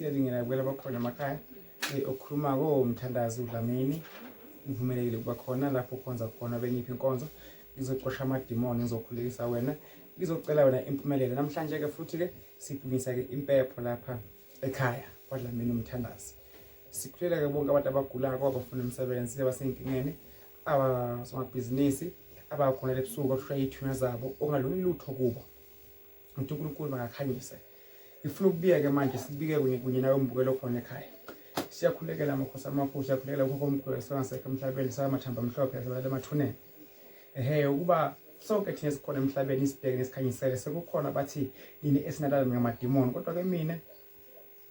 siyabingelela kubela bakhona emakhaya okhuluma Mthandazi uDlamini uvumelekile kuba khona lapho ukhonza khona bengiphi inkonzo ngizoqosha amadimoni ngizokhulekisa wena ngizocela wena impumelelo namhlanje ke futhi ke sibukisa ke impepho lapha ekhaya kwaDlamini uMthandazi sikhulela ke bonke abantu abagulayo abafuna umsebenzi abasenkingeni abasomabhizinisi abakhona lebusuku bakushiya ithunya zabo ongalona lutho kubo umuntu uNkulunkulu bangakhanyisa ifuna ukubika ke manje sibike kunye nawe umbukelo khona ekhaya siyakhulekela amakhosi amakhulu siyakhulekela ukho komkhulu esangasekho emhlabeni samathamba amhlophe asebale emathuneni ukuba sonke thina sikhona emhlabeni isibheke nesikhanyisele sekukhona bathi yini esinalala ngamadimoni kodwa ke mina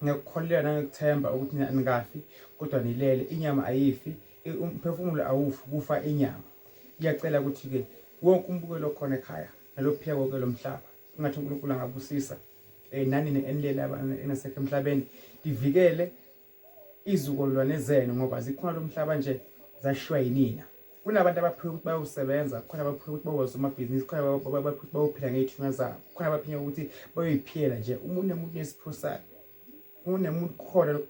ngiyakukholelwa nangikuthemba ukuthi nina ningafi kodwa nilele inyama ayifi umphefumulo awufi kufa inyama ngiyacela ukuthi ke wonke umbukelo khona ekhaya nalopheko ke lomhlaba ungathi uNkulunkulu angabusisa nani enilele abantu enasekho emhlabeni divikele izukulwane zenu ngoba zikhona lomhlaba nje zashiwa yinina kunabantu abaphiwe ukuthi bayosebenza khona abaphiwe ukuthi bawoza amabhizinisi khona abaphiwe ukuthi bayophila ngeyithunya zabo khona abaphiwe ukuthi bayoyiphiyela nje umuntu nesipho sakhe umuntu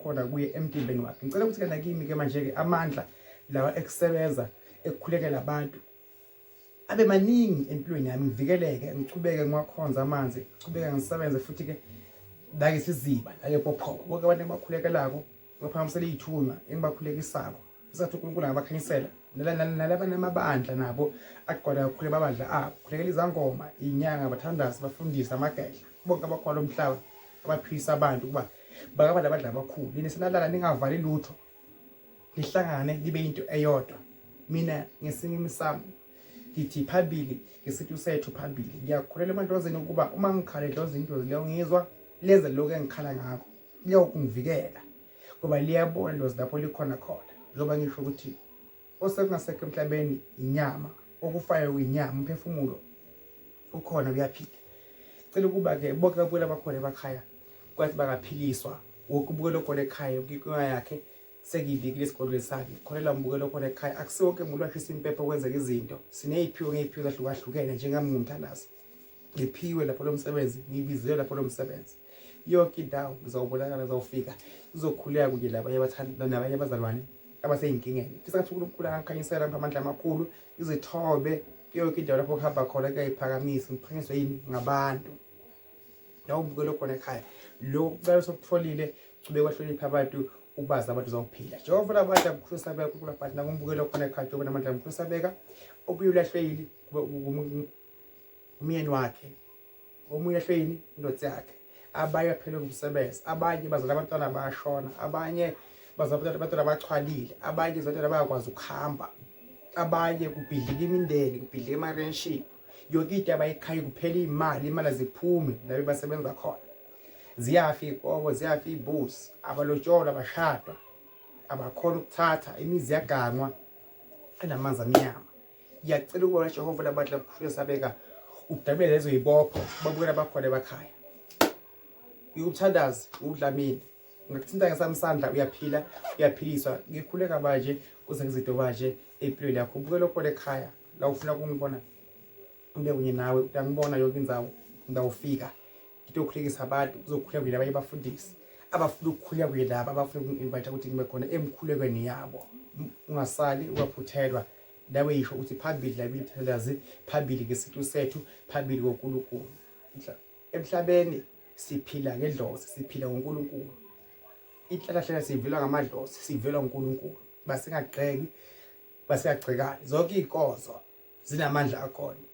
khona kuye emtimbeni wakhe ngicela ukuthi kana kimi ke manje ke amandla lawa ekusebenza ekukhulekela abantu abe maningi empilweni yami ngivikeleke ngichubeke ngiwakhonza amanzi ngichubeke ngisebenze futhi ke la ke siziba la ke pophoko bonke abantu abakhulekelayo baphakamisela ithunya engibakhulekisako isathi uNkulunkulu angabakhanyisela nalaba namabandla nabo aqola kakhulu babandla abo khulekela izangoma inyanga abathandazi bafundisa amagedla bonke abakhona lomhlaba abaphisa abantu kuba bakabala abadla abakhulu yini sinalala ningavali lutho lihlangane libe into eyodwa mina ngesinye sami ngithi phambili ngesithu sethu phambili ngiyakhulela emandozeni ukuba uma ngikhala idlozi into leyo ngizwa leze lokho engikhala ngakho liyokungivikela ngoba liyabona idlozi lapho likhona khona njengoba ngisho ukuthi osekungasekho emhlabeni inyama okufayo inyama umphefumulo ukhona uyaphila cela ukuba ke bonke abuyela bakhona emakhaya kwathi bakaphiliswa ukubukela khona ekhaya ukuyinkinga yakhe sekiviki esikolweni sakhe kholela umbukelo khona ekhaya akusonke umuntu washisa impepho kwenzeka izinto sineyiphiwe ngeyiphiwe zahlukahlukene njengami ngumthandazi ngiphiwe lapho lomsebenzi ngibizele lapho lomsebenzi yonke indawo ngizawubonakala ngizawufika ngizokhuleka kunye labanye abathanda nabanye abazalwane abaseyinkingeni sisathi uNkulunkulu angakhanyisela amandla amakhulu izithobe yonke indawo lapho kuhamba khona kuyayiphakamisa ngiphakanyiswe yini ngabantu la umbukelo khona ekhaya lo kucela sokutholile cube kwahlonipha abantu ubazi abantu zokuphila njengoba abantu abukhulisa beka kukhula but nakumbukelo khona ekhaya njengoba namandla amkhulisa beka obuye ulahlweli umyeni wakhe omunye ulahlweni indoda yakhe abanye baphele umsebenzi abanye bazala abantwana bayashona abanye bazala abantwana abachwalile abanye izantwana bayakwazi ukuhamba abanye kubhidlika imindeni kubhidlika emarenship yonke into abayikhaya kuphela imali aziphume la basebenza khona ziyafi ikobo ziyafi ibusi abalotshola abashadwa abakhona ukuthatha imizi yagangwa enamanzi amnyama ngiyacela ukubona Jehova labantu labukhulisa beka udabele lezo yibopho babukela bakhona emakhaya uMthandazi uDlamini ngakuthinta ngesamsandla uyaphila uyaphiliswa ngikhuleka manje kuze ngizido manje empilweni yakho ubukela khona ekhaya la ufuna ukungibona ube kunye nawe uyangibona yonke indzawo ngidawufika ngitokhulekisa abantu kuzokhuleka kunye nabanye abafundisi abafuna ukukhuleka kunye laba abafuna uku-invite ukuthi ngibe khona emkhulekweni yabo ungasali ukaphuthelwa nawe yisho ukuthi phambili la Mthandazi phambili ngesithu sethu phambili koNkulunkulu emhlabeni siphila ngedlozi siphila ngoNkulunkulu inhlahla sivela ngamadlozi sivela ngoNkulunkulu basingagqeki basiyagcekana zonke inkonzo zinamandla akhona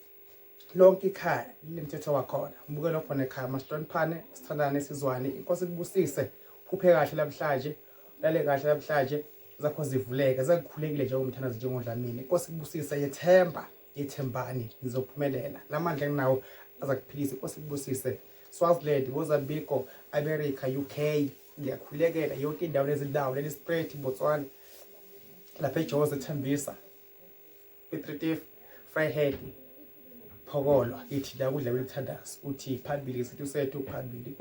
lonke ikhaya linemthetho wakhona umbukelo khona ekhaya masihloniphane sithandane sizwane inkosi kubusise uphe kahle namhlanje lale kahle namhlanje zakho zivuleke zakukhulekile njengomthandazi njengoDlamini inkosi kubusise yethembani nizophumelela lamandla enginawo azakuphilisa inkosi kubusise Swaziland Mozambique America UK ngiyakhulekela yonke indawo lezindawo leSpruit Botswana lapha eJozi Thembisa Piet Vryheid Phokolo ithi la kudla kwelithandazi uthi phambili isithu sethu phambili